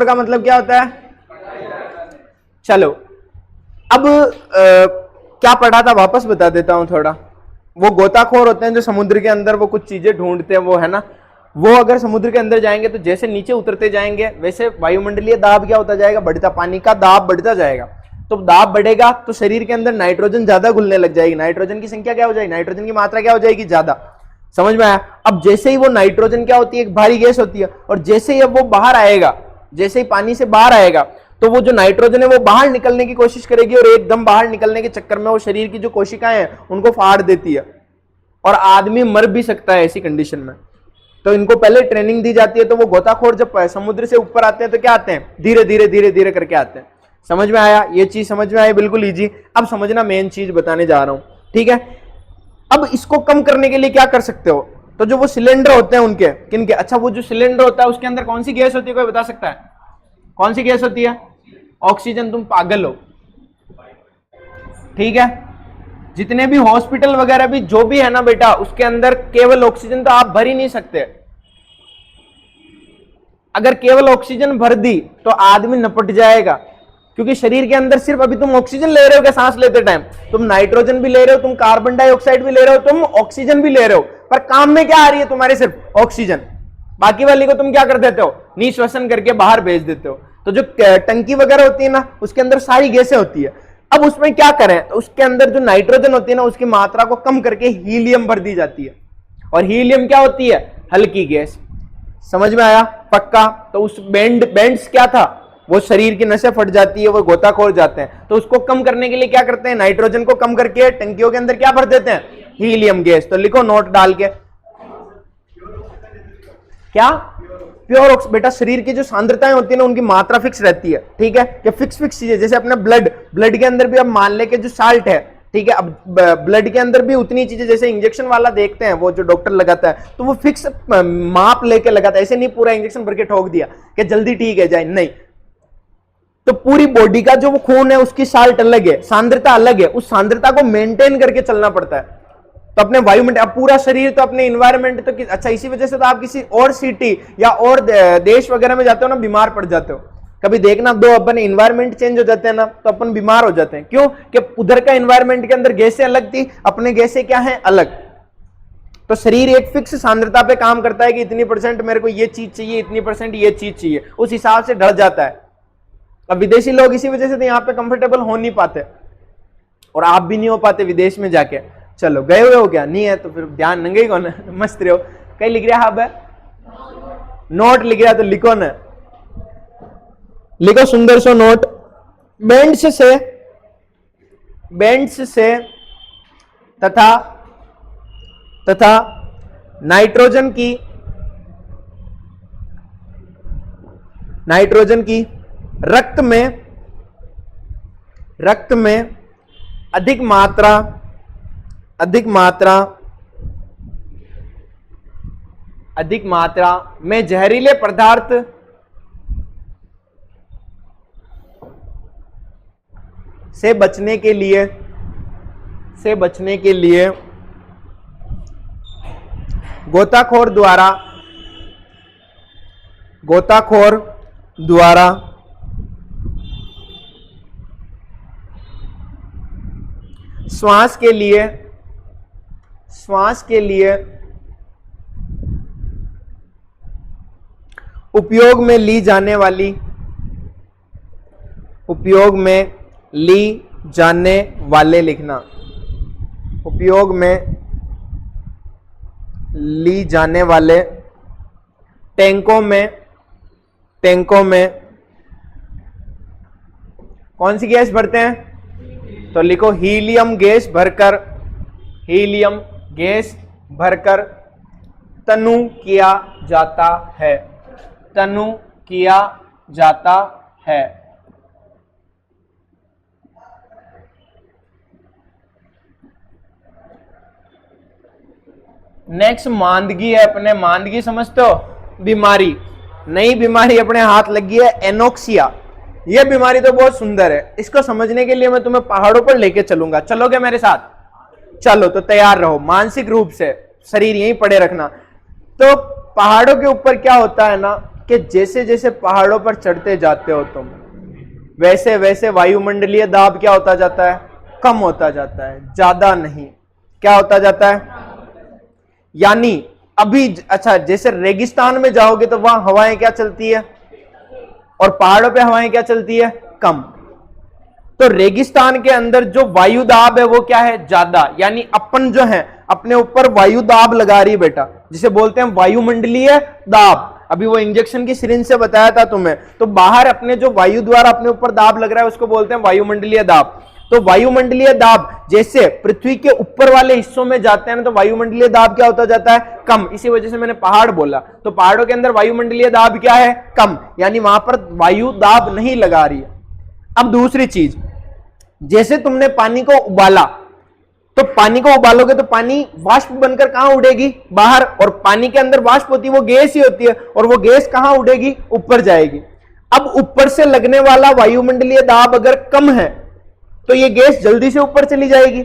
का मतलब क्या होता है? चलो अब क्या पढ़ा था वापस बता देता हूं थोड़ा। वो गोताखोर होते हैं जो समुद्र के अंदर वो कुछ चीजें ढूंढते हैं, वो है ना, वो अगर समुद्र के अंदर जाएंगे तो जैसे नीचे उतरते जाएंगे वैसे वायुमंडलीय दाब क्या होता जाएगा? बढ़ता, पानी का दाब बढ़ता जाएगा। तो दाब बढ़ेगा तो शरीर के अंदर नाइट्रोजन ज्यादा घुलने लग जाएगी, नाइट्रोजन की संख्या क्या हो जाएगी, नाइट्रोजन की मात्रा क्या हो जाएगी? ज्यादा। समझ में आया? अब जैसे ही वो नाइट्रोजन क्या होती है? एक भारी गैस होती है, और जैसे ही अब वो बाहर आएगा, जैसे ही पानी से बाहर आएगा तो वो जो नाइट्रोजन है वो बाहर निकलने की कोशिश करेगी, और एकदम बाहर निकलने के चक्कर में वो शरीर की जो कोशिकाएं हैं उनको फाड़ देती है, और आदमी मर भी सकता है ऐसी कंडीशन में। तो इनको पहले ट्रेनिंग दी जाती है। तो वो गोताखोर जब समुद्र से ऊपर आते हैं तो क्या आते हैं? धीरे धीरे धीरे धीरे करके आते हैं। समझ में आया? ये चीज समझ में आई? बिल्कुल इजी। अब समझना, मेन चीज बताने जा रहा हूं, ठीक है? अब इसको कम करने के लिए क्या कर सकते हो? तो जो वो सिलेंडर होते हैं उनके, किनके? अच्छा, वो जो सिलेंडर होता है उसके अंदर कौन सी गैस होती है, कोई बता सकता है? कौन सी गैस होती है? ऑक्सीजन। तुम पागल हो, ठीक है? जितने भी हॉस्पिटल वगैरह भी जो भी है ना बेटा, उसके अंदर केवल ऑक्सीजन तो आप भर ही नहीं सकते। अगर केवल ऑक्सीजन भर दी तो आदमी निपट जाएगा, क्योंकि शरीर के अंदर सिर्फ अभी तुम ऑक्सीजन ले रहे हो क्या? सांस लेते टाइम तुम नाइट्रोजन भी ले रहे हो, तुम कार्बन डाइऑक्साइड भी ले रहे हो, तुम ऑक्सीजन भी ले रहे हो, पर काम में क्या आ रही है तुम्हारे? सिर्फ ऑक्सीजन। बाकी वाली को तुम क्या कर देते हो? निश्वसन करके बाहर भेज देते हो। तो जो टंकी वगैरह होती है ना, उसके अंदर सारी गैसें होती है। अब उसमें क्या करें? तो उसके अंदर जो नाइट्रोजन होती है ना, उसकी मात्रा को कम करके हीलियम भर दी जाती है, और हीलियम क्या होती है? हल्की गैस। समझ में आया? पक्का? तो उस बैंड्स क्या था? वो शरीर की नसें फट जाती है, वो गोताखोर जाते हैं। तो उसको कम करने के लिए क्या करते हैं? नाइट्रोजन को कम करके टंकियों के अंदर क्या भर देते हैं? Helium gas. तो लिखो नोट डाल के, क्या? Pure oxygen. बेटा शरीर की जो सांद्रताएं होती है ना, उनकी मात्रा फिक्स रहती है, ठीक है? कि फिक्स चीजें, जैसे अपना ब्लड के अंदर भी अब मान ले के जो साल्ट है, ठीक है, अब ब्लड के अंदर भी उतनी चीजें, जैसे इंजेक्शन वाला देखते हैं वो जो डॉक्टर लगाता है, तो वो फिक्स माप लेके लगाता है। ऐसे नहीं पूरा इंजेक्शन भर के ठोक दिया कि जल्दी ठीक है जाए, नहीं। तो पूरी बॉडी का जो वो खून है उसकी साल्ट अलग है, सांद्रता अलग है, उस सांद्रता को मेंटेन करके चलना पड़ता है। तो अपने वायुमंडल, अब पूरा शरीर तो अपने इन्वायरमेंट तो अच्छा, इसी वजह से तो आप किसी और सिटी या और देश वगैरह में जाते हो ना, बीमार पड़ जाते हो। कभी देखना, दो अपन इन्वायरमेंट चेंज हो जाते हैं ना, तो अपन बीमार हो जाते हैं। क्यों? कि उधर का इन्वायरमेंट के अंदर गैसें अलग थी, अपने गैसें क्या है? अलग। तो शरीर एक फिक्स सांद्रता पे काम करता है कि इतनी % मेरे को ये चीज चाहिए, इतनी % ये चीज चाहिए, उस हिसाब से ढल जाता है। अब विदेशी लोग इसी वजह से तो यहाँ पे कंफर्टेबल हो नहीं पाते, और आप भी नहीं हो पाते विदेश में जाके। चलो गए हुए हो क्या? नहीं है तो फिर ध्यान नंगे ही कौन है, मस्त रहो। कहीं लिख रहा है? नोट लिख रहा तो लिखो ना, लिखो सुंदर सो नोट। बेंड्स से तथा नाइट्रोजन की रक्त में अधिक मात्रा में जहरीले पदार्थ से बचने के लिए गोताखोर द्वारा श्वास के लिए उपयोग में ली जाने वाले लिखना, उपयोग में ली जाने वाले टैंकों में कौन सी गैस भरते हैं? तो लिखो हीलियम गैस भरकर तनु किया जाता है। नेक्स्ट मांदगी है अपने, मांदगी समझते हो? बीमारी, नई बीमारी अपने हाथ लगी है, एनोक्सिया। यह बीमारी तो बहुत सुंदर है, इसको समझने के लिए मैं तुम्हें पहाड़ों पर लेके चलूंगा। चलोगे मेरे साथ? चलो तो तैयार रहो, मानसिक रूप से शरीर यहीं पड़े रखना। तो पहाड़ों के ऊपर क्या होता है ना, कि जैसे जैसे पहाड़ों पर चढ़ते जाते हो तुम, वैसे वैसे वायुमंडलीय दाब क्या होता जाता है? कम होता जाता है, ज्यादा नहीं। क्या होता जाता है? यानी अभी अच्छा, जैसे रेगिस्तान में जाओगे तो वहां हवाएं क्या चलती है, और पहाड़ों पे हवाएं क्या चलती है? कम। तो रेगिस्तान के अंदर जो वायु दाब है वो क्या है? ज्यादा। यानी अपन जो है अपने ऊपर वायु दाब लगा रही है बेटा, जिसे बोलते हैं वायुमंडलीय दाब। अभी वो इंजेक्शन की सिरिंज से बताया था तुम्हें। तो बाहर अपने जो वायु द्वारा अपने ऊपर दाब लग रहा है उसको बोलते हैं वायुमंडलीय दाब। तो वायुमंडलीय दाब जैसे पृथ्वी के ऊपर वाले हिस्सों में जाते हैं ना, तो वायुमंडलीय दाब क्या होता जाता है? कम। इसी वजह से मैंने पहाड़ बोला। तो पहाड़ों के अंदर वायुमंडलीय दाब क्या है? कम। यानी वहां पर वायु दाब नहीं लगा रही है। अब दूसरी चीज, जैसे तुमने पानी को उबाला, तो पानी को उबालोगे तो पानी वाष्प बनकर कहां उड़ेगी? बाहर। और पानी के अंदर वाष्प होती है, वो गैस ही होती है, और वो गैस कहां उड़ेगी? ऊपर जाएगी। अब ऊपर से लगने वाला वायुमंडलीय दाब अगर कम है तो ये गैस जल्दी से ऊपर चली जाएगी,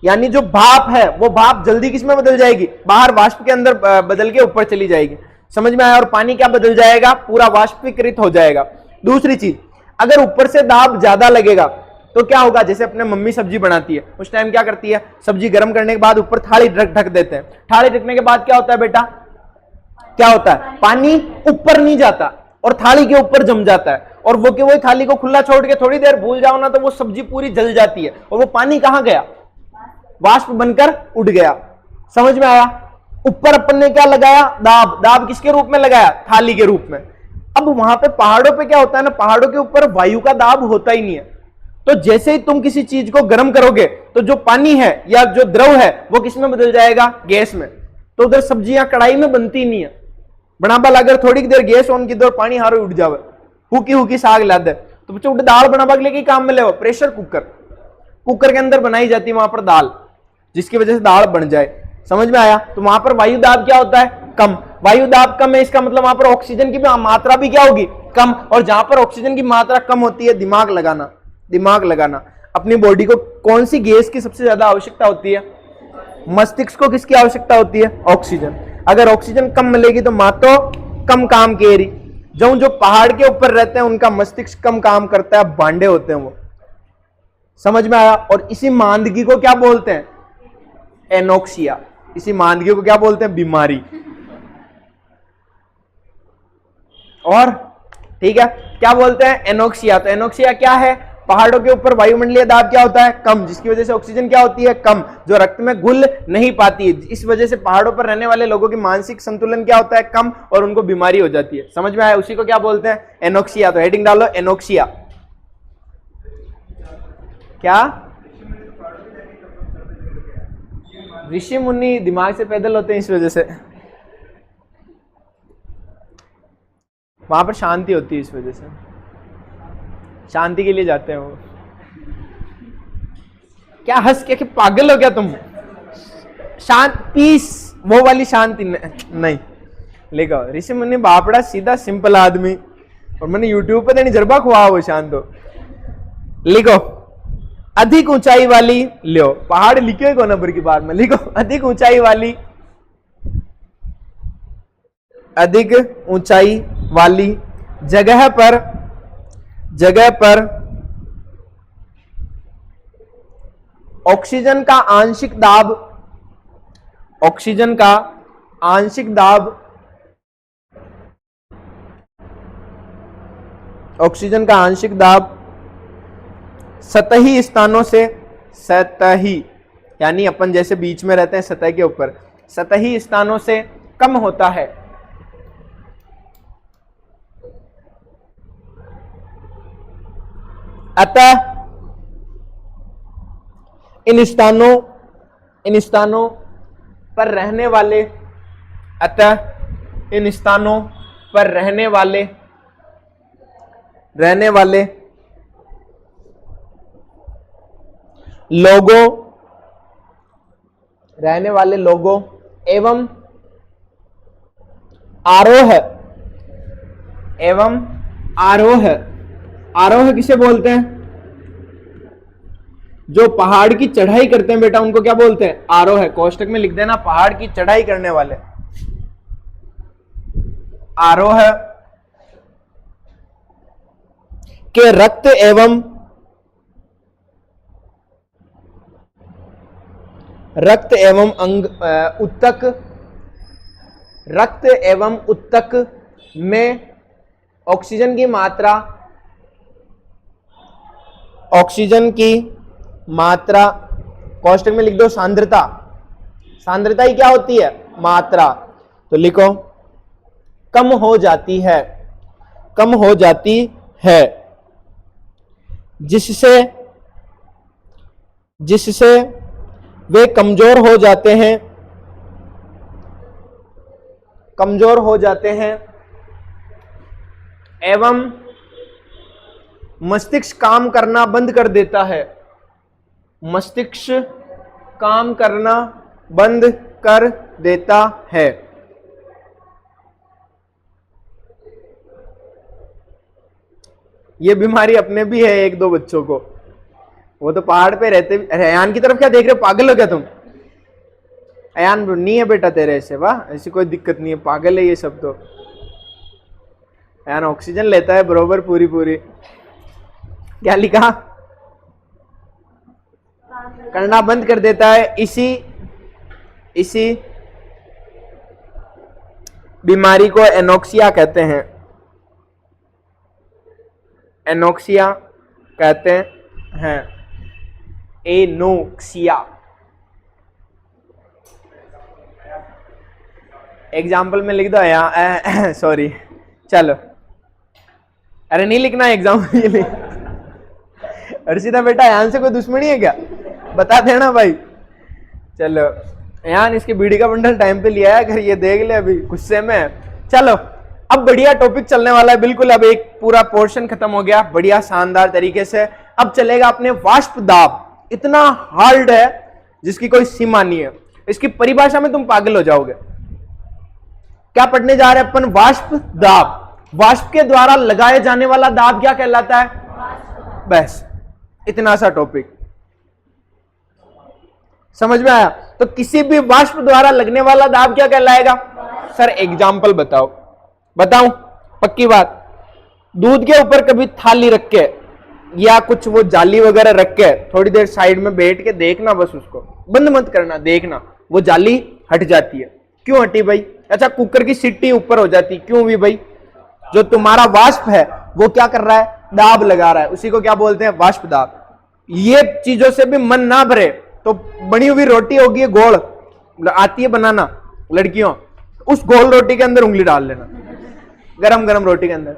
यानी जो भाप है वो भाप जल्दी किसमें बदल जाएगी? बाहर वाष्प के अंदर बदल के ऊपर चली जाएगी। समझ में आया? और पानी क्या बदल जाएगा? पूरा वाष्पीकृत हो जाएगा। दूसरी चीज, अगर ऊपर से दाब ज्यादा लगेगा तो क्या होगा? जैसे अपने मम्मी सब्जी बनाती है, उस टाइम क्या करती है? सब्जी गर्म करने के बाद ऊपर थाली ढक देते हैं। थाली ढकने के बाद क्या होता है बेटा? क्या होता है? पानी ऊपर नहीं जाता और थाली के ऊपर जम जाता है, और वो कि वही थाली को खुला छोड़ के थोड़ी देर भूल जाओ ना तो वो सब्जी पूरी जल जाती है, और वो पानी कहां गया? वाष्प बनकर उड़ गया। समझ में आया? ऊपर अपन ने क्या लगाया? दाब। दाब किसके रूप में लगाया? थाली के रूप में। अब वहां पे पहाड़ों पे क्या होता है ना, पहाड़ों के ऊपर वायु का दाब होता ही नहीं है। तो जैसे ही तुम किसी चीज को गर्म करोगे तो जो पानी है या जो द्रव है वो किसमें बदल जाएगा? गैस में। तो उधर सब्जियां कढ़ाई में बनती नहीं है। बनाबा अगर थोड़ी देर गैस ऑन की दो, पानी हारो उठ जावे, हुकी हुकी साग ला दे, तो बच्चों दाल बनाबा के लिए काम में ले, प्रेशर कुकर, कुकर के अंदर बनाई जाती है वहां पर दाल, जिसकी वजह से दाल बन जाए। समझ में आया? तो वहां पर वायु दाब क्या होता है? कम। वायु दाब कम है, इसका मतलब वहां पर ऑक्सीजन की मात्रा भी क्या होगी? कम। और जहां पर ऑक्सीजन की मात्रा कम होती है, दिमाग लगाना, दिमाग लगाना, अपनी बॉडी को कौन सी गैस की सबसे ज्यादा आवश्यकता होती है? मस्तिष्क को किसकी आवश्यकता होती है? ऑक्सीजन। अगर ऑक्सीजन कम मिलेगी तो मां तो कम काम केरी। जो पहाड़ के ऊपर रहते हैं उनका मस्तिष्क कम काम करता है, बांडे होते हैं वो। समझ में आया? और इसी मांदगी को क्या बोलते हैं? एनोक्सिया। इसी मांदगी को क्या बोलते हैं? बीमारी। और ठीक है, क्या बोलते हैं? एनोक्सिया। तो एनोक्सिया क्या है? पहाड़ों के ऊपर वायुमंडलीय दाब क्या होता है? कम, जिसकी वजह से ऑक्सीजन क्या होती है? कम, जो रक्त में घुल नहीं पाती है। इस वजह से पहाड़ों पर रहने वाले लोगों की मानसिक संतुलन क्या होता है? कम, और उनको बीमारी हो जाती है। समझ में आया? उसी को क्या बोलते हैं? एनोक्सिया। तो हेडिंग डालो, एनोक्सिया। क्या? ऋषि मुनि दिमाग से पैदल होते हैं, इस वजह से वहां पर शांति होती है, इस वजह से शांति के लिए जाते हैं वो। क्या हंस के पागल हो गया तुम? शांत, पीस, वो वाली शांति नहीं। लिखो, ऋषि मुनि बापड़ा सीधा सिंपल आदमी, और मैंने यूट्यूब पे नहीं जरबा खुआ वो शांत हो। लिखो, अधिक ऊंचाई वाली, लो पहाड़ लिखे को नंबर की बात में लिखो, अधिक ऊंचाई वाली, अधिक ऊंचाई वाली जगह पर ऑक्सीजन का आंशिक दाब, ऑक्सीजन का आंशिक दाब, ऑक्सीजन का आंशिक दाब सतही स्थानों से, सतही यानी अपन जैसे बीच में रहते हैं सतह के ऊपर, सतही स्थानों से कम होता है। अतः इन स्थानों पर रहने वाले, अतः इन स्थानों पर रहने वाले लोगों एवं आरोह किसे बोलते हैं? जो पहाड़ की चढ़ाई करते हैं बेटा, उनको क्या बोलते हैं? आरोह। कोष्टक में लिख देना, पहाड़ की चढ़ाई करने वाले आरोह कि रक्त एवं ऊतक में ऑक्सीजन की मात्रा कोष्टक में लिख दो सांद्रता ही क्या होती है? मात्रा। तो लिखो कम हो जाती है जिससे वे कमजोर हो जाते हैं एवं मस्तिष्क काम करना बंद कर देता है। ये बीमारी अपने भी है एक दो बच्चों को, वो तो पहाड़ पे रहते। अयान की तरफ क्या देख रहे हो, पागल हो क्या तुम? अयान नहीं है बेटा तेरे ऐसे, वाह ऐसी कोई दिक्कत नहीं है, पागल है ये सब तो। अयान ऑक्सीजन लेता है बरोबर पूरी। क्या लिखा? करना बंद कर देता है। इसी बीमारी को एनोक्सिया कहते हैं। एनोक्सिया एग्जाम्पल में लिख दो यहाँ, सॉरी चलो, अरे नहीं लिखना एग्जाम्पल के लिए। अर्शिता बेटा यहाँ से कोई दुश्मनी है क्या? बता देना भाई। चलो यहाँ इसके बीड़ी का बंडल टाइम पे लिया है, अगर ये देख ले अभी गुस्से में है। चलो अब बढ़िया टॉपिक चलने वाला है बिल्कुल। अब एक पूरा पोर्शन खत्म हो गया बढ़िया शानदार तरीके से। अब चलेगा अपने वाष्प दाब। इतना हार्ड है जिसकी कोई सीमा नहीं है। इसकी परिभाषा में तुम पागल हो जाओगे। क्या पढ़ने जा रहे हैं अपन? वाष्प दाब। वाष्प के द्वारा लगाए जाने वाला दाब क्या कहलाता है? बस इतना सा टॉपिक समझ में आया? तो किसी भी वाष्प द्वारा लगने वाला दाब क्या कहलाएगा? सर एग्जाम्पल बताऊं पक्की बात। दूध के ऊपर कभी थाली रख के या कुछ वो जाली वगैरह रख के थोड़ी देर साइड में बैठ के देखना, बस उसको बंद मत करना, देखना वो जाली हट जाती है। क्यों हटी भाई? अच्छा कुकर की सीटी ऊपर हो जाती, क्यों भी भाई? जो तुम्हारा वाष्प है वो क्या कर रहा है? दाब लगा रहा है, उसी को क्या बोलते हैं? वाष्प दाब। ये चीजों से भी मन ना भरे तो बनी हुई रोटी होगी गोल, आती है बनाना लड़कियों, उस गोल रोटी के अंदर उंगली डाल लेना, गरम गरम रोटी के अंदर।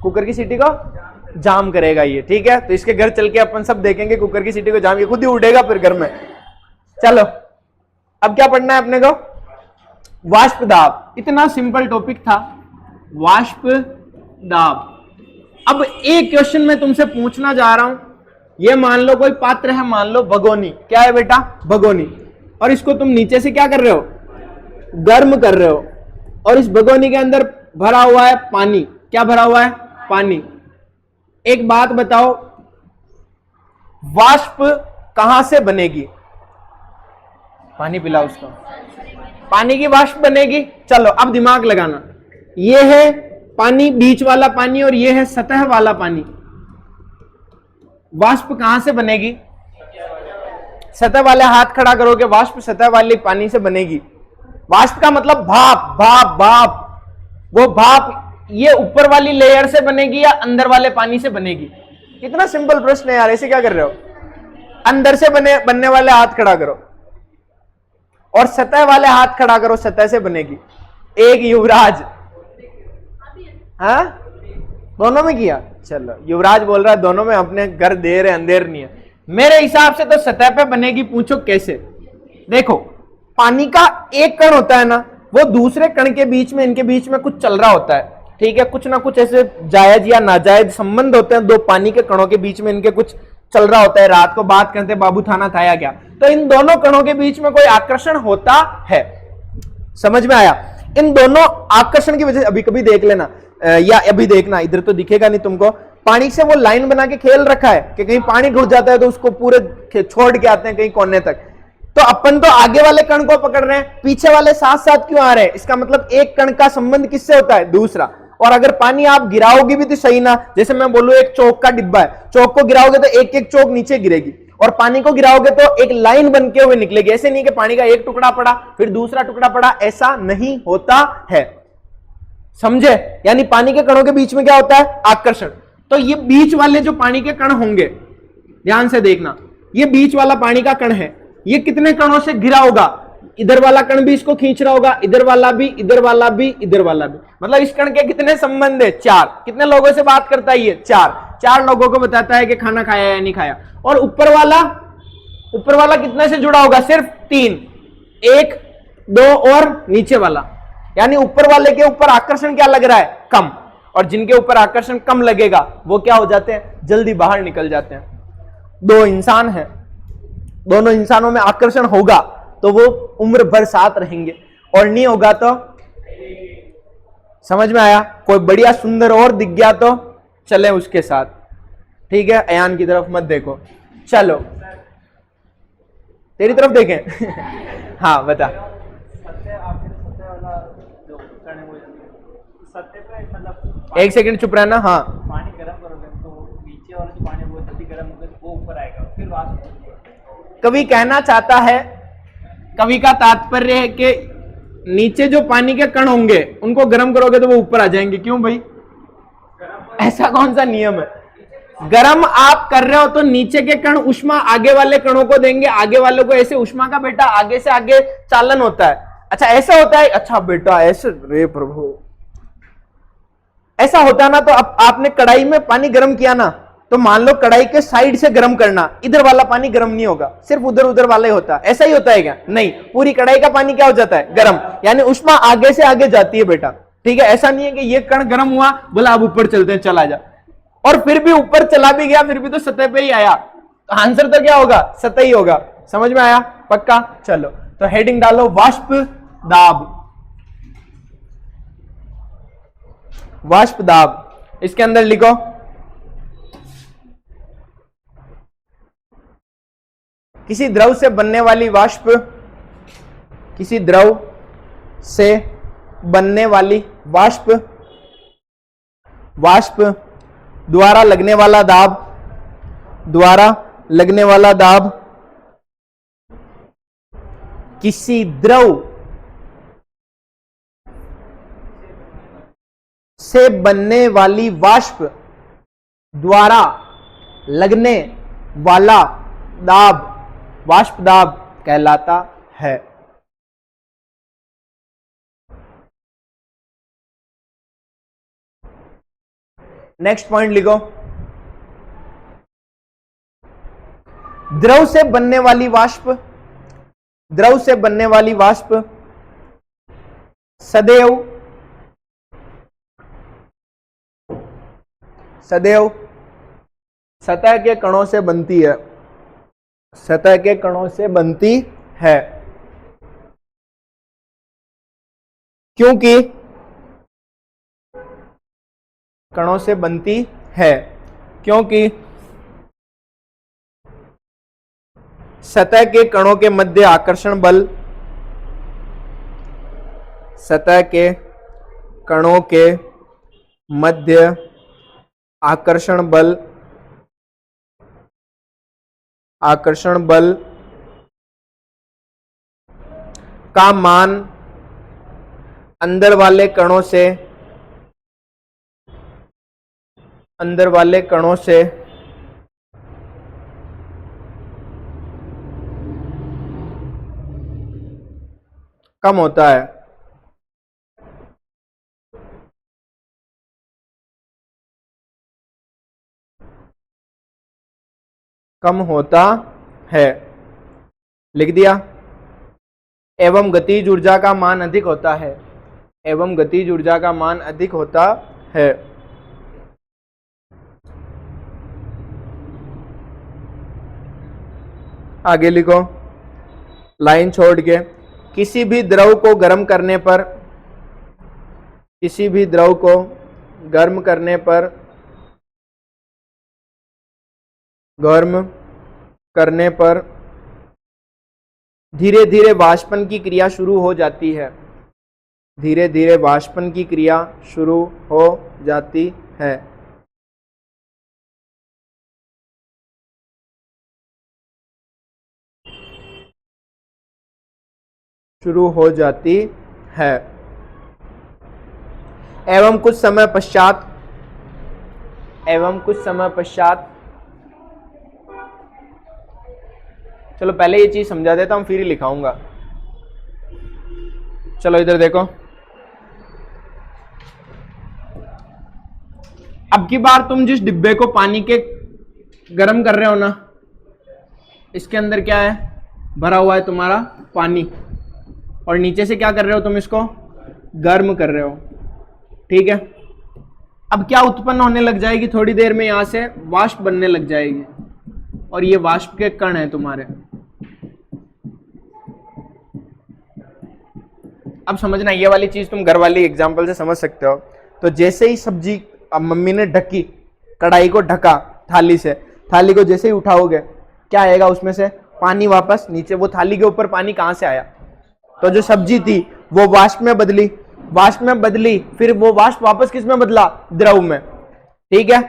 कुकर की सीटी को जाम करेगा ये, ठीक है? तो इसके घर चल के अपन सब देखेंगे कुकर की सीटी को जाम, ये खुद ही उड़ेगा फिर घर में। चलो अब क्या पढ़ना है अपने को? वाष्प दाब। इतना सिंपल टॉपिक था वाष्प दाब। अब एक क्वेश्चन मैं तुमसे पूछना जा रहा हूं। ये मान लो कोई पात्र है, मान लो भगोनी। क्या है बेटा? भगोनी। और इसको तुम नीचे से क्या कर रहे हो? गर्म कर रहे हो। और इस भगोनी के अंदर भरा हुआ है पानी। क्या भरा हुआ है? पानी। एक बात बताओ, वाष्प कहां से बनेगी? पानी पिलाओ उसको, पानी की वाष्प बनेगी। चलो अब दिमाग लगाना, ये है पानी, बीच वाला पानी, और ये है सतह वाला पानी। वाष्प कहां से बनेगी? सतह वाले हाथ खड़ा करोगे, वाष्प सतह वाले पानी से बनेगी। वाष्प का मतलब भाप, भाप, भाप। वो भाप ये ऊपर वाली लेयर से बनेगी या अंदर वाले पानी से बनेगी? कितना सिंपल प्रश्न है यार, ऐसे क्या कर रहे हो? अंदर से बनने वाले हाथ खड़ा करो और सतह वाले हाथ खड़ा करो, सतह से बनेगी। एक युवराज, हाँ दोनों में किया। चलो युवराज बोल रहा है दोनों में, अपने घर देर है अंधेर नहीं है। मेरे हिसाब से तो सतह पे बनेगी। पूछो कैसे? देखो पानी का एक कण होता है ना, वो दूसरे कण के बीच में, इनके बीच में कुछ चल रहा होता है, ठीक है? कुछ ना कुछ ऐसे जायज या नाजायज संबंध होते हैं दो पानी के कणों के बीच में, इनके कुछ चल रहा होता है। रात को बात करते बाबू थाना खाया क्या, तो इन दोनों कणों के बीच में कोई आकर्षण होता है। समझ में आया? इन दोनों आकर्षण की वजह से, अभी कभी देख लेना या अभी देखना, इधर तो दिखेगा नहीं तुमको, पानी से वो लाइन बना के खेल रखा है कि कहीं पानी घुस जाता है तो उसको पूरे छोड़ के आते हैं कहीं कोने तक। तो अपन तो आगे वाले कण को पकड़ रहे हैं, पीछे वाले साथ साथ क्यों आ रहे हैं? इसका मतलब एक कण का संबंध किससे होता है? दूसरा। और अगर पानी आप गिराओगे भी तो सही ना, जैसे मैं बोलूं एक चौक का डिब्बा है, चौक को गिराओगे तो एक एक चौक नीचे गिरेगी, और पानी को गिराओगे तो एक लाइन बन के हुए निकलेगी। ऐसे नहीं कि पानी का एक टुकड़ा पड़ा फिर दूसरा टुकड़ा पड़ा, ऐसा नहीं होता है, समझे? यानी पानी के कणों के बीच में क्या होता है? आकर्षण। तो ये बीच वाले जो पानी के कण होंगे, ध्यान से देखना, ये बीच वाला पानी का कण है, ये कितने कणों से घिरा होगा? इधर वाला कण भी इसको खींच रहा होगा, इधर वाला भी, इधर वाला भी, इधर वाला भी, मतलब इस कण के कितने संबंध है? 4। कितने लोगों से बात करता है ये? 4 लोगों को बताता है कि खाना खाया या नहीं खाया। और ऊपर वाला कितने से जुड़ा होगा? सिर्फ 3, 1, 2 और नीचे वाला। यानी ऊपर वाले के ऊपर आकर्षण क्या लग रहा है? कम। और जिनके ऊपर आकर्षण कम लगेगा वो क्या हो जाते हैं? जल्दी बाहर निकल जाते हैं। 2 इंसान हैं, दोनों इंसानों में आकर्षण होगा तो वो उम्र भर साथ रहेंगे, और नहीं होगा तो? समझ में आया? कोई बढ़िया सुंदर और दिख गया तो चले उसके साथ, ठीक है? अयान की तरफ मत देखो, चलो तेरी तरफ देखें। हाँ बता। एक सेकंड चुप रहना। हाँ, पानी गर्म करोगे तो नीचे वाला जो पानी वो जल्दी गर्म होगा, वो ऊपर आएगा, फिर वाष्प। कवि कहना चाहता है, कवि का तात्पर्य है कि नीचे जो पानी के कण होंगे उनको गर्म करोगे तो वो ऊपर आ जाएंगे। क्यों भाई? ऐसा कौन सा नियम है? गर्म आप कर रहे हो तो नीचे के कण उष्मा आगे वाले कणों को देंगे, आगे वालों को ऐसे उष्मा का बेटा आगे से आगे चालन होता है। अच्छा ऐसा होता है? अच्छा बेटा ऐसे, रे प्रभु, ऐसा होता ना तो अब आपने कढ़ाई में पानी गर्म किया ना, तो मान लो कढ़ाई के साइड से गर्म करना, इधर वाला पानी गर्म नहीं होगा, सिर्फ उधर उधर वाला ही होता है। ऐसा ही होता है क्या? नहीं, पूरी कढ़ाई का पानी क्या हो जाता है? गर्म। यानी उष्मा आगे से आगे जाती है बेटा, ठीक है? ऐसा नहीं है कि ये कण गर्म हुआ बोला अब ऊपर चलते हैं, चला जा, और फिर भी ऊपर चला भी गया फिर भी तो सतह पे ही आया, तो आंसर तो क्या होगा? सतह ही होगा। समझ में आया? पक्का? चलो तो हेडिंग डालो वाष्प दाब। वाष्प दाब, इसके अंदर लिखो किसी द्रव से बनने वाली वाष्प, किसी द्रव से बनने वाली वाष्प, वाष्प द्वारा लगने वाला दाब, द्वारा लगने वाला दाब किसी द्रव से बनने वाली वाष्प द्वारा लगने वाला दाब वाष्प दाब कहलाता है। नेक्स्ट पॉइंट लिखो, द्रव से बनने वाली वाष्प, द्रव से बनने वाली वाष्प सदैव सदैव सतह के कणों से बनती है, सतह के कणों से बनती है, क्योंकि कणों से बनती है क्योंकि सतह के कणों के मध्य आकर्षण बल, सतह के कणों के मध्य आकर्षण बल, आकर्षण बल का मान अंदर वाले कणों से, अंदर वाले कणों से कम होता है। कम होता है, लिख दिया। एवं गतिज ऊर्जा का मान अधिक होता है, एवं गतिज ऊर्जा का मान अधिक होता है। आगे लिखो लाइन छोड़ के, किसी भी द्रव को गर्म करने पर, किसी भी द्रव को गर्म करने पर, गर्म करने पर धीरे धीरे वाष्पन की क्रिया शुरू हो जाती है, धीरे धीरे वाष्पन की क्रिया शुरू हो जाती है। शुरू हो जाती है। एवं कुछ समय पश्चात, एवं कुछ समय पश्चात, चलो पहले ये चीज समझा देता हूं फिर ही लिखाऊंगा। चलो इधर देखो, अब की बार तुम जिस डिब्बे को पानी के गर्म कर रहे हो ना, इसके अंदर क्या है, भरा हुआ है तुम्हारा पानी, और नीचे से क्या कर रहे हो तुम, इसको गर्म कर रहे हो। ठीक है, अब क्या उत्पन्न होने लग जाएगी, थोड़ी देर में यहां से वाष्प बनने लग जाएगी, और ये वाष्प के कण है तुम्हारे। अब समझना, ये वाली चीज तुम घर वाली एग्जांपल से समझ सकते हो। तो जैसे ही सब्जी, अब मम्मी ने ढकी, कढ़ाई को ढका थाली से, थाली को जैसे ही उठाओगे क्या आएगा उसमें से, पानी वापस नीचे। वो थाली के ऊपर पानी कहां से आया, तो जो सब्जी थी वो वाष्प में बदली, वाष्प में बदली, फिर वो वाष्प वापस किस में बदला, द्रव में। ठीक है,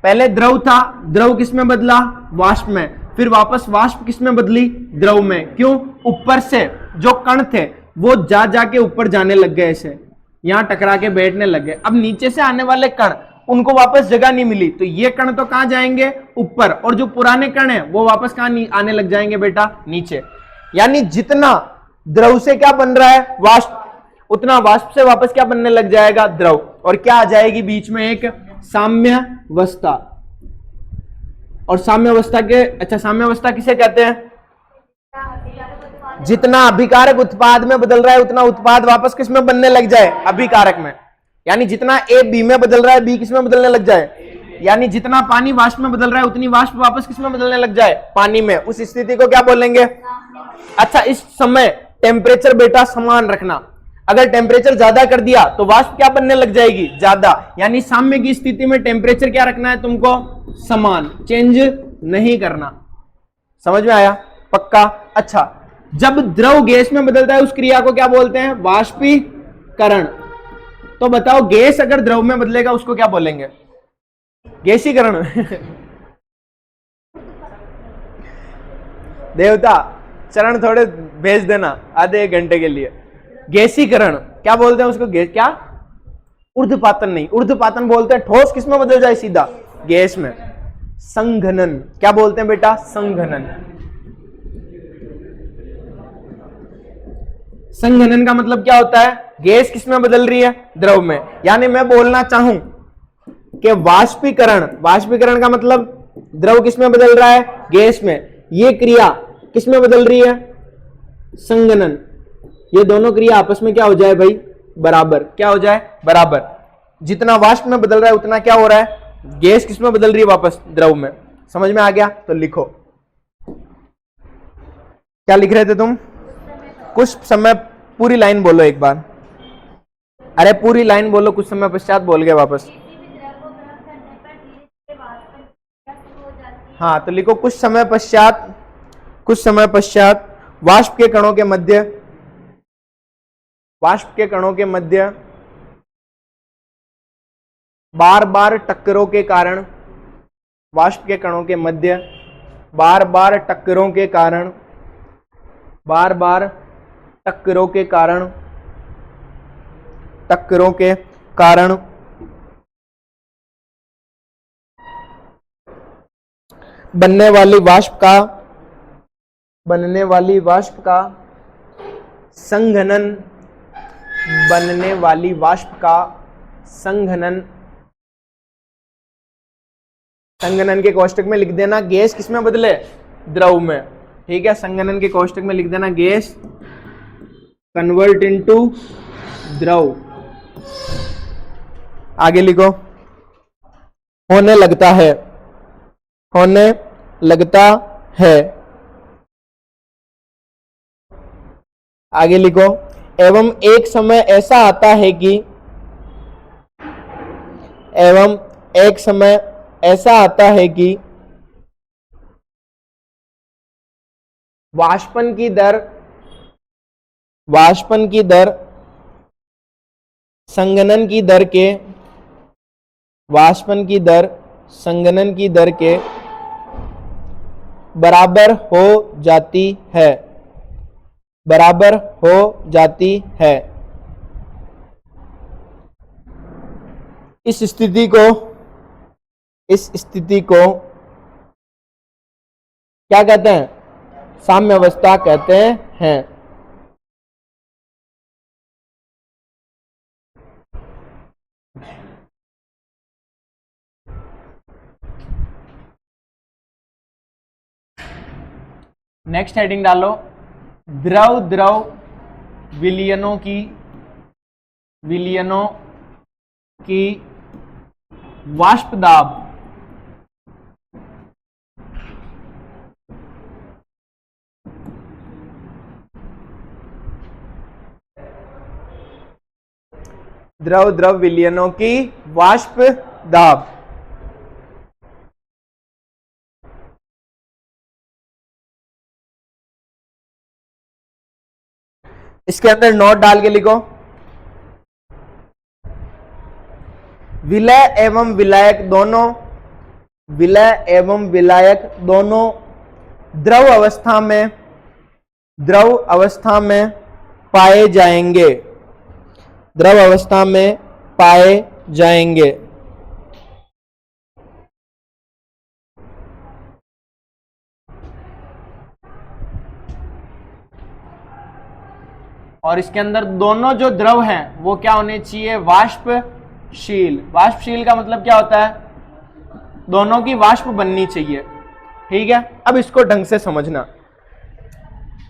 पहले द्रव था, द्रव किस में बदला, वाष्प में, फिर वापस वाष्प किस में बदली, द्रव में। क्यों, ऊपर से जो कण थे वो जा जाके ऊपर जाने लग गए, ऐसे यहां टकरा के बैठने लग गए। अब नीचे से आने वाले कण, उनको वापस जगह नहीं मिली, तो ये कण तो कहां जाएंगे, ऊपर, और जो पुराने कण है वो वापस कहां आने लग जाएंगे बेटा, नीचे। यानी जितना द्रव से क्या बन रहा है, वाष्प, उतना वाष्प से वापस क्या बनने लग जाएगा, द्रव, और क्या आ जाएगी बीच में, एक साम्यावस्था। और साम्यावस्था के, अच्छा साम्यावस्था किसे कहते हैं, जितना अभिकारक उत्पाद में बदल रहा है उतना उत्पाद वापस किस में बनने लग जाए, अभिकारक में। यानी जितना ए बी में बदल रहा है बी किस में बदलने लग जाए, यानी जितना पानी वाष्प में बदल रहा है उतनी वाष्प वापस किस में बदलने लग जाए, पानी में। उस स्थिति को क्या बोलेंगे। अच्छा, इस समय टेम्परेचर बेटा समान रखना, अगर टेम्परेचर ज्यादा कर दिया तो वाष्प क्या बनने लग जाएगी, ज्यादा। यानी साम्य की स्थिति में टेम्परेचर क्या रखना है तुमको, समान, चेंज नहीं करना। समझ में आया, पक्का। अच्छा, जब द्रव गैस में बदलता है उस क्रिया को क्या बोलते हैं, वाष्पीकरण। तो बताओ, गैस अगर द्रव में बदलेगा उसको क्या बोलेंगे, गैसीकरण। देवता चरण थोड़े भेज देना आधे एक घंटे के लिए। गैसीकरण क्या बोलते हैं उसको, गैस क्या, ऊर्ध्वपातन नहीं, ऊर्ध्वपातन बोलते हैं ठोस किस में बदल जाए, सीधा गैस में। संघनन क्या बोलते हैं बेटा, संघनन। संघनन का मतलब क्या होता है, गैस किस में बदल रही है, द्रव में। यानी मैं बोलना चाहूं कि वाष्पीकरण, वाष्पीकरण का मतलब द्रव किस में बदल रहा है, गैस में। ये क्रिया किस में बदल रही है, संघनन। ये दोनों क्रिया आपस में क्या हो जाए भाई, बराबर। क्या हो जाए, बराबर। जितना वाष्प में बदल रहा है उतना क्या हो रहा है, गैस किस में बदल रही है, वापस द्रव में। समझ में आ गया, तो लिखो। क्या लिख रहे थे तुम, कुछ समय, पूरी लाइन बोलो एक बार, अरे पूरी लाइन बोलो, कुछ समय पश्चात बोल गए वापस। हाँ, तो लिखो कुछ समय पश्चात, कुछ समय पश्चात वाष्प के कणों के मध्य, वाष्प के कणों के मध्य बार बार टक्करों के कारण, वाष्प के कणों के मध्य बार बार टक्करों के कारण, बार बार टक्करों के कारण, टक्करों के कारण बनने वाली वाष्प का, बनने वाली वाष्प का संघनन, बनने वाली वाष्प का संघनन। संघनन के कोष्टक में लिख देना गैस किसमें बदले, द्रव में। ठीक है, संघनन के कोष्टक में लिख देना गैस कन्वर्ट इनटू द्रव। आगे लिखो, होने लगता है, होने लगता है। आगे लिखो, एवं एक समय ऐसा आता है कि, एवं एक समय ऐसा आता है कि वाष्पन की दर, वाष्पन की दर संघनन की दर के, वाष्पन की दर संघनन की दर के बराबर हो जाती है, बराबर हो जाती है। इस स्थिति को क्या कहते हैं? साम्य अवस्था कहते हैं। नेक्स्ट हेडिंग डालो, द्रव द्रव विलयनों की वाष्प दाब द्रव द्रव विलयनों की वाष्प दाब। इसके अंदर नोट डाल के लिखो, विलय एवं विलायक दोनों, विलय एवं विलायक दोनों द्रव अवस्था में पाए जाएंगे, द्रव अवस्था में पाए जाएंगे। और इसके अंदर दोनों जो द्रव हैं वो क्या होने चाहिए? वाष्पशील। वाष्पशील का मतलब क्या होता है? दोनों की वाष्प बननी चाहिए। ठीक है, अब इसको ढंग से समझना।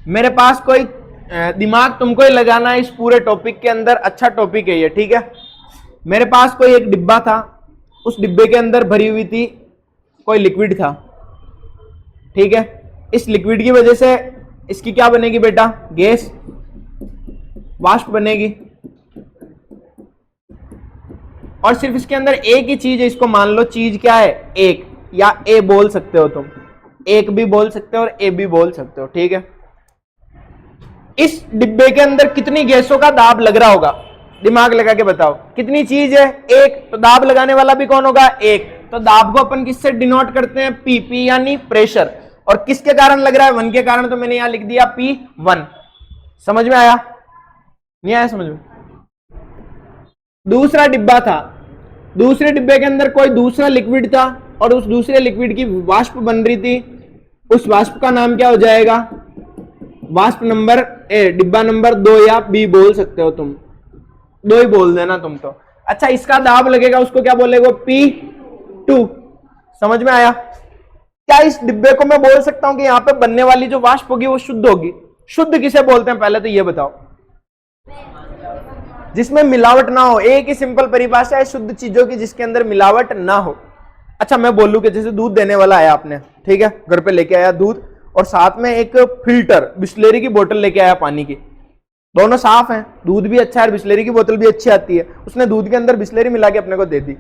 मेरे पास कोई दिमाग तुमको ही लगाना है इस पूरे टॉपिक के अंदर, अच्छा टॉपिक है ये। ठीक है, मेरे पास कोई एक डिब्बा था, उस डिब्बे के अंदर भरी हुई थी कोई लिक्विड था। ठीक है, इस लिक्विड की वजह से इसकी क्या बनेगी बेटा? गैस, वाष्प बनेगी। और सिर्फ इसके अंदर एक ही चीज है, इसको मान लो चीज क्या है? एक, या ए बोल सकते हो तुम, एक भी बोल सकते हो और ए भी बोल सकते हो। ठीक है, इस डिब्बे के अंदर कितनी गैसों का दाब लग रहा होगा? दिमाग लगा के बताओ, कितनी चीज है? एक, तो दाब लगाने वाला भी कौन होगा? एक। तो दाब को अपन किससे डिनोट करते हैं? पी, पी यानी प्रेशर। और किसके कारण लग रहा है? 1 के कारण, तो मैंने यहां लिख दिया P1। समझ में आया? नहीं आया समझ में? दूसरा डिब्बा था, दूसरे डिब्बे के अंदर कोई दूसरा लिक्विड था और उस दूसरे लिक्विड की वाष्प बन रही थी। उस वाष्प का नाम क्या हो जाएगा? वाष्प नंबर ए, डिब्बा नंबर 2 या बी बोल सकते हो तुम, 2 ही बोल देना तुम तो। अच्छा, इसका दाब लगेगा, उसको क्या बोलेगा? P2। समझ में आया? क्या इस डिब्बे को मैं बोल सकता हूं कि यहां पे बनने वाली जो वाष्प होगी वो शुद्ध होगी? शुद्ध किसे बोलते हैं पहले तो ये बताओ? जिसमें मिलावट ना हो। एक ही सिंपल परिभाषा है शुद्ध चीजों की, जिसके अंदर मिलावट ना हो। अच्छा, मैं बोलूं कि जैसे दूध देने वाला आया आपने, ठीक है, घर पे लेके आया दूध और साथ में एक फिल्टर बिस्लेरी की बोतल लेके आया पानी की, दोनों साफ हैं, दूध भी अच्छा है, बिस्लेरी की बोतल भी अच्छी आती है। उसने दूध के अंदर बिस्लेरी मिला के अपने को दे दी।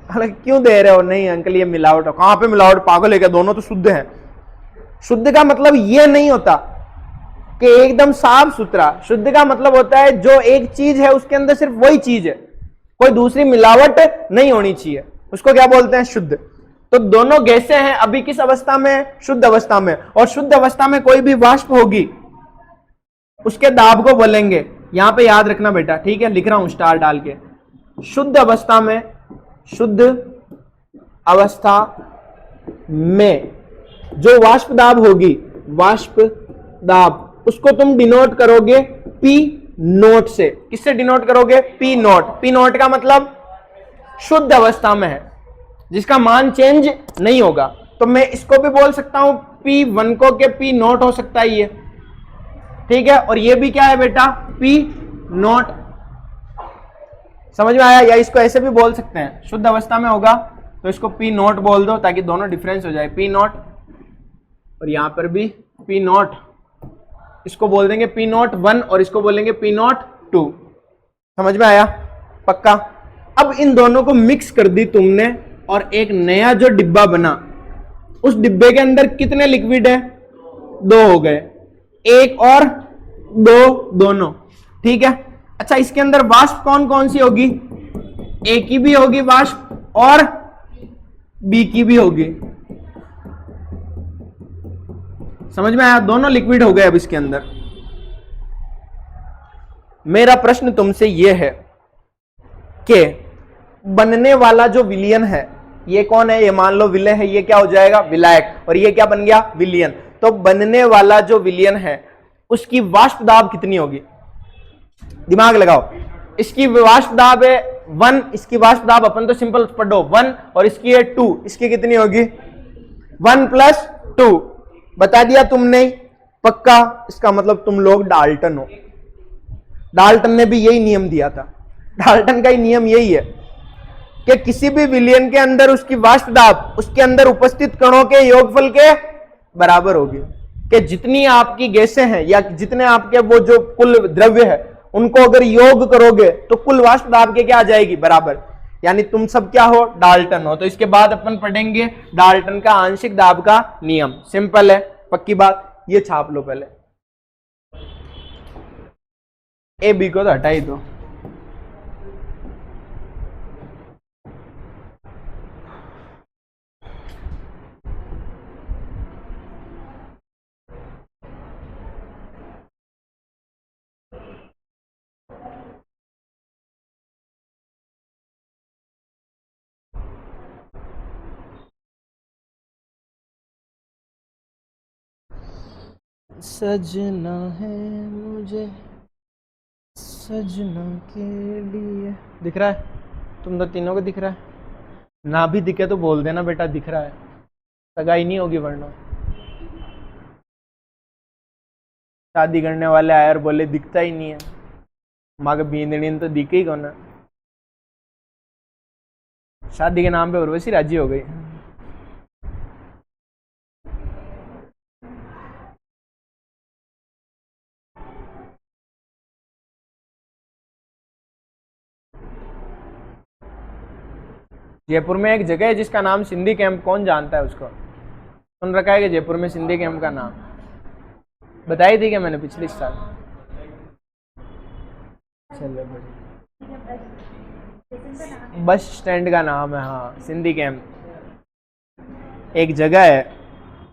हालांकि क्यों दे रहे हो? नहीं अंकल ये मिलावट हो। कहां पे मिलावट? पागल है क्या? दोनों तो शुद्ध हैं। शुद्ध का मतलब ये नहीं होता कि एकदम साफ सुथरा। शुद्ध का मतलब होता है जो एक चीज है उसके अंदर सिर्फ वही चीज है, कोई दूसरी मिलावट नहीं होनी चाहिए, उसको क्या बोलते हैं? शुद्ध। तो दोनों गैसें हैं अभी किस अवस्था में? शुद्ध अवस्था में। और शुद्ध अवस्था में कोई भी वाष्प होगी उसके दाब को बोलेंगे, यहां पे याद रखना बेटा, ठीक है, लिख रहा हूं स्टार डाल के। शुद्ध अवस्था में, शुद्ध अवस्था में जो वाष्प दाब होगी, वाष्प दाब, उसको तुम डिनोट करोगे P नोट से। किससे डिनोट करोगे? P note. P नोट का मतलब शुद्ध अवस्था में है, जिसका मान चेंज नहीं होगा। तो मैं इसको भी बोल सकता हूं P1 को के P नोट हो सकता है ये, ठीक है। और ये भी क्या है बेटा? P note. समझ में आया? या इसको ऐसे भी बोल सकते हैं, शुद्ध अवस्था में होगा तो इसको P नोट बोल दो ताकि दोनों डिफरेंस हो जाए, P नोट। और यहां पर भी P नोट, इसको बोल देंगे P नोट 1 और इसको बोलेंगे P नोट 2। समझ में आया? पक्का? अब इन दोनों को मिक्स कर दी तुमने और एक नया जो डिब्बा बना, उस डिब्बे के अंदर कितने लिक्विड है? 2 हो गए, 1 और 2 दोनों, ठीक है। अच्छा, इसके अंदर वाष्प कौन कौन सी होगी? ए की भी होगी वाष्प और बी की भी होगी। समझ में आया? दोनों लिक्विड हो गए अब इसके अंदर। मेरा प्रश्न तुमसे यह है कि बनने वाला जो विलयन है ये कौन है? ये मान लो विलय है, ये क्या हो जाएगा? विलायक। और ये क्या बन गया? विलयन। तो बनने वाला जो विलयन है उसकी वाष्प दाब कितनी होगी? दिमाग लगाओ। इसकी वाष्प दाब है 1, इसकी वाष्प दाब अपन तो सिंपल पढ़ो 1, और इसकी है 2, इसकी कितनी होगी? 1 + 2। बता दिया तुमने? पक्का? इसका मतलब तुम लोग डाल्टन हो। डाल्टन ने भी यही नियम दिया था। डाल्टन का ही नियम यही है कि किसी भी विलयन के अंदर उसकी वाष्प दाब उसके अंदर उपस्थित कणों के योगफल के बराबर होगी। कि जितनी आपकी गैसें हैं या जितने आपके वो जो कुल द्रव्य है उनको अगर योग करोगे तो कुल वाष्प दाब के क्या आ जाएगी? बराबर। यानी तुम सब क्या हो? डाल्टन हो। तो इसके बाद अपन पढ़ेंगे डाल्टन का आंशिक दाब का नियम। सिंपल है, पक्की बात। ये छाप लो पहले। ए बी को तो हटा ही दो। सजना है मुझे सजना के लिए। दिख रहा है? तुम तो तीनों को दिख रहा है। ना भी दिखे तो बोल देना बेटा दिख रहा है, सगाई नहीं होगी वरना। शादी करने वाले आए और बोले दिखता ही नहीं है। माँ का बींदड़ी तो दिखे ही कौन है। शादी के नाम पे उर्वशी राजी हो गई। जयपुर में एक जगह है जिसका नाम सिंधी कैंप। कौन जानता है उसको? सुन रखा है कि जयपुर में सिंधी कैंप का नाम बताई थी क्या मैंने पिछले साल? चलो बढ़िया। बस स्टैंड का नाम है, हाँ, सिंधी कैंप। एक जगह है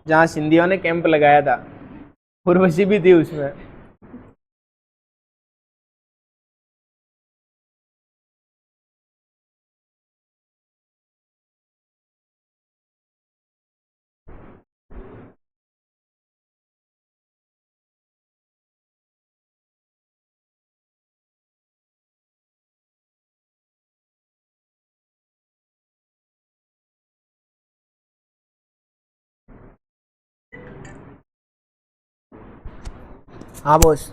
जहाँ सिंधियों ने कैंप लगाया था। उर्वशी भी थी उसमें। हाँ बॉस।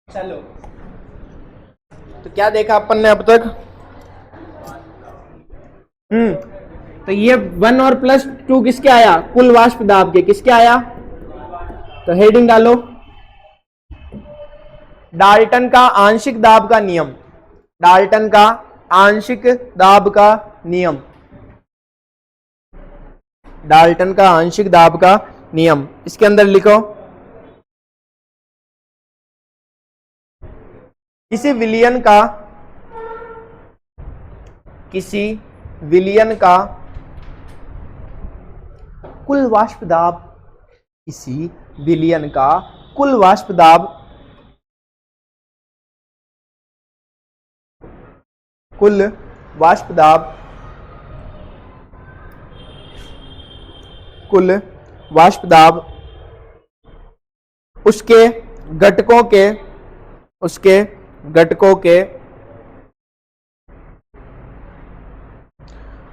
चलो, तो क्या देखा अपन ने अब तक? तो ये 1 और +2 किसके आया? कुल वाष्प दाब के। किसके आया? तो हेडिंग डालो, डाल्टन का आंशिक दाब का नियम। डाल्टन का आंशिक दाब का नियम। डाल्टन का आंशिक दाब का नियम इसके अंदर लिखो। किसी विलयन का कुल वाष्प दाब, किसी विलयन का कुल वाष्प दाब, कुल वाष्प दाब कुल वाष्प दाब उसके घटकों के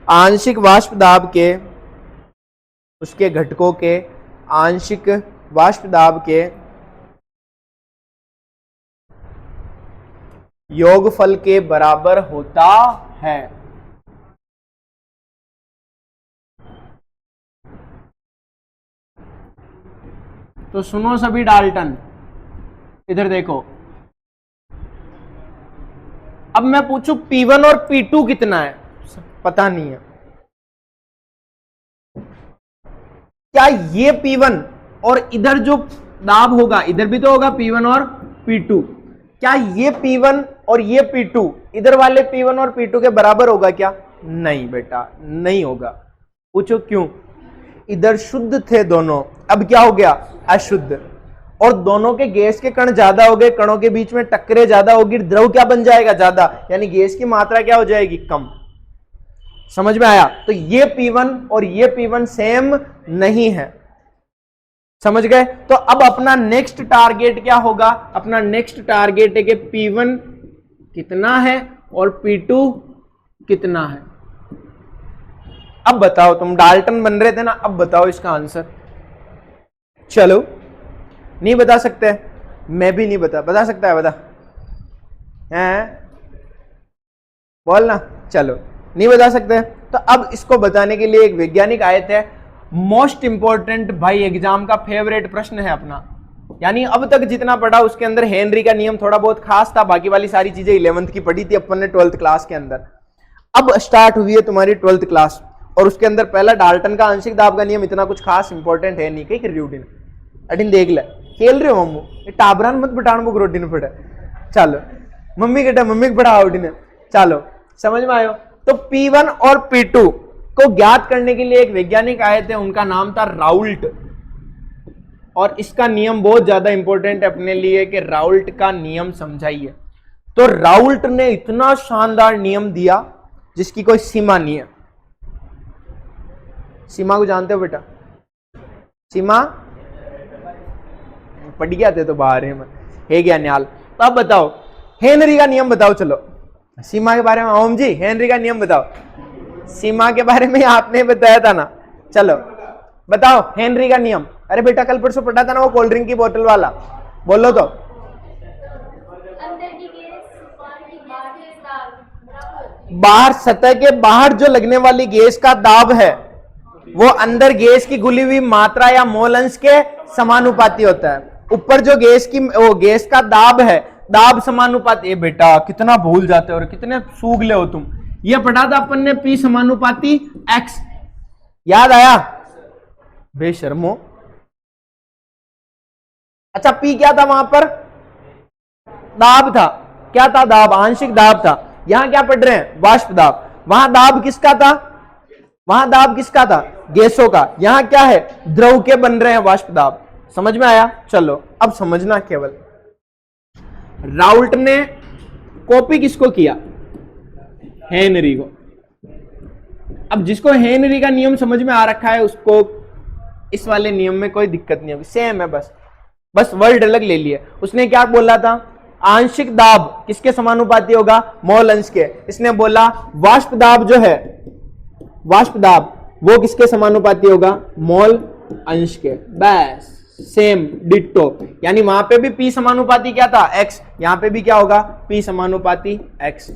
आंशिक वाष्प दाब के आंशिक वाष्प दाब के योगफल के बराबर होता है। तो सुनो सभी डाल्टन, इधर देखो। अब मैं पूछूं P1 और P2 कितना है, पता नहीं है। क्या ये P1 और इधर जो दाब होगा, इधर भी तो होगा P1 और P2, क्या ये P1 और ये P2 इधर वाले P1 और P2 के बराबर होगा क्या? नहीं बेटा, नहीं होगा। पूछो क्यों? इधर शुद्ध थे दोनों, अब क्या हो गया? अशुद्ध। और दोनों के गैस के कण ज्यादा हो गए, कणों के बीच में टक्करें ज्यादा होगी, द्रव क्या बन जाएगा? ज्यादा, यानी गैस की मात्रा क्या हो जाएगी? कम। समझ में आया? तो ये P1 और ये P1 सेम नहीं है। समझ गए? तो अब अपना नेक्स्ट टारगेट क्या होगा? अपना नेक्स्ट टारगेट है कि P1 कितना है और P2 कितना है। अब बताओ, तुम डाल्टन बन रहे थे ना, अब बताओ इसका आंसर। चलो, नहीं बता सकते? मैं भी नहीं बता सकता है? बता हैं, बोल ना। चलो, नहीं बता सकते तो अब इसको बताने के लिए एक वैज्ञानिक आयत है, मोस्ट इंपॉर्टेंट भाई, एग्जाम का फेवरेट प्रश्न है अपना। यानी अब तक जितना पढ़ा उसके अंदर हेनरी का नियम थोड़ा बहुत खास था, बाकी वाली सारी चीजें 11th की पढ़ी थी अपन ने 12th क्लास के अंदर। अब स्टार्ट हुई है तुम्हारी 12th क्लास, और उसके अंदर पहला डाल्टन का आंशिक दाब का नियम इतना कुछ खास इंपॉर्टेंट है नहीं। कहीं कर रही उठिन अडिन देख ले, खेल रहे हो मम्मू, ये टाबरान मत बिठान बुक रोटी ने पड़े। चलो मम्मी के मम्मी को पढ़ा उठिन। चलो समझ में आयो? तो P1 और P2 को ज्ञात करने के लिए एक वैज्ञानिक आए थे, उनका नाम था राउल्ट। और इसका नियम बहुत ज्यादा इंपॉर्टेंट है अपने लिए कि राउल्ट का नियम समझाइए। तो राउल्ट ने इतना शानदार नियम दिया जिसकी कोई सीमा नहीं है। सीमा को जानते हो बेटा? सीमा पढ़ गया थे तो बाहर है क्या न्याल। तो अब बताओ हेनरी का नियम बताओ। चलो सीमा के बारे में ओम जी हेनरी का नियम बताओ। सीमा के बारे में आपने बताया था ना, चलो बताओ हेनरी का नियम। अरे बेटा कल परसों पढ़ा था ना वो कोल्ड ड्रिंक की बोतल वाला, बोलो तो। बाहर सतह के बाहर जो लगने वाली गैस का दाब है वो अंदर गैस की घुली हुई मात्रा या मोल अंश के समानुपाती होता है। ऊपर जो गैस का दाब है, दाब समानुपाती। बेटा कितना भूल जाते हो और कितने सूगले हो तुम। ये पढ़ा था अपन ने P समानुपाती X, याद आया? बेशर्मो। अच्छा P क्या था वहां पर? दाब था। क्या था? दाब, आंशिक दाब था। यहां क्या पढ़ रहे हैं? वाष्प दाब। वहां दाब किसका था? वहां दाब किसका था? गैसों का। यहां क्या है? द्रव के बन रहे हैं वाष्प दाब। समझ में आया? चलो अब समझना केवल, राउल्ट ने कॉपी किसको किया? हेनरी को। अब जिसको हेनरी का नियम समझ में आ रखा है उसको इस वाले नियम में कोई दिक्कत नहीं होगी, सेम है, बस वर्ड अलग ले लिए। उसने क्या बोला था? आंशिक दाब किसके समानुपाती होगा? मोल अंश के। इसने बोला वाष्प दाब जो है, वाष्प दाब वो किसके समानुपाती होगा? मोल अंश के। बस सेम डिट्टो। यानी वहां पे भी P समानुपाती क्या था? X। यहां पे भी क्या होगा? P समानुपाती X।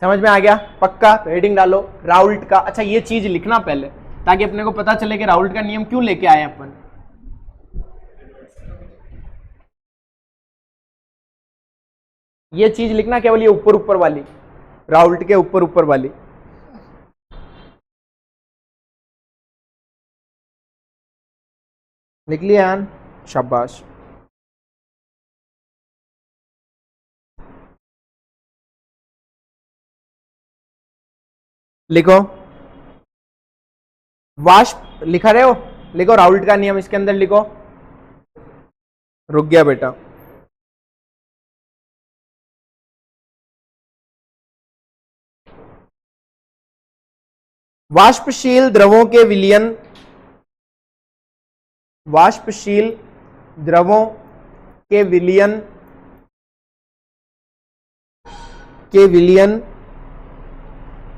समझ में आ गया? पक्का? तो हेडिंग डालो राउल्ट का। अच्छा ये चीज लिखना पहले ताकि अपने को पता चले कि राउल्ट का नियम क्यों लेके आए अपन। ये चीज लिखना केवल, ये ऊपर ऊपर वाली, राउल्ट के ऊपर ऊपर वाली। लिख लिया यान? शाबाश। लिखो वाष्प, लिखा रहे हो? लिखो राउल्ट का नियम, इसके अंदर लिखो। रुक गया बेटा। वाष्पशील द्रवों के विलयन, वाष्पशील द्रवों के विलयन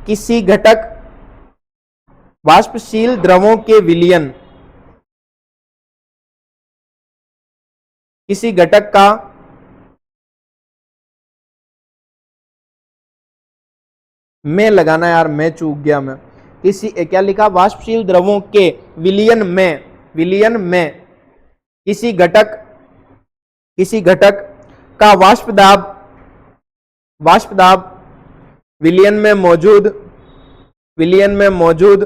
किसी घटक, वाष्पशील द्रवों के विलयन किसी घटक का में लगाना, यार मैं चूक गया, मैं किसी क्या लिखा, वाष्पशील द्रवों के विलयन में किसी घटक का वाष्प दाब विलयन में मौजूद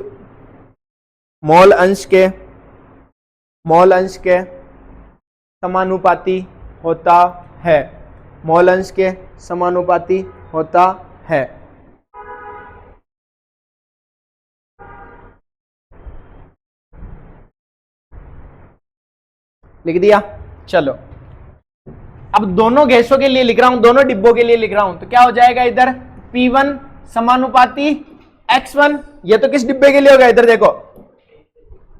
मोल अंश के समानुपाती होता है, मोल अंश के समानुपाती होता है। लिख दिया। चलो अब दोनों गैसों के लिए लिख रहा हूं, दोनों डिब्बों के लिए लिख रहा हूं, तो क्या हो जाएगा इधर P1 समानुपाती X1, ये तो किस डिब्बे के लिए हो गया, इधर देखो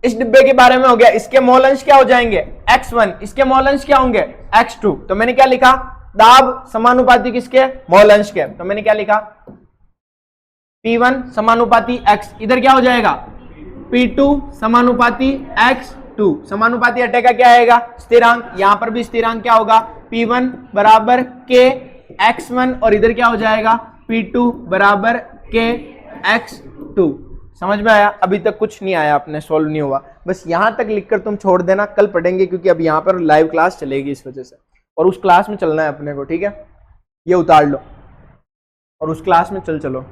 इस डिब्बे के बारे में हो गया, इसके मोल अंश क्या हो जाएंगे X1, इसके मोल अंश क्या होंगे X2। तो मैंने क्या लिखा, दाब समानुपाती किसके, मोल अंश के, तो मैंने क्या लिखा P1 समानुपाती X, इधर क्या हो जाएगा P2 समानुपाती X2, समानुपाती हटेगा क्या आएगा स्थिरांक, यहां पर भी स्थिरांक क्या होगा P1 बराबर K X1 और इधर क्या हो जाएगा P2 बराबर K X2। समझ में आया, अभी तक कुछ नहीं आया, आपने सोल्व नहीं हुआ, बस यहां तक लिखकर तुम छोड़ देना, कल पढ़ेंगे क्योंकि अब यहां पर लाइव क्लास चलेगी इस वजह से, और उस क्लास में चलना है अपने को, ठीक है, ये उतार लो और उस क्लास में चलो।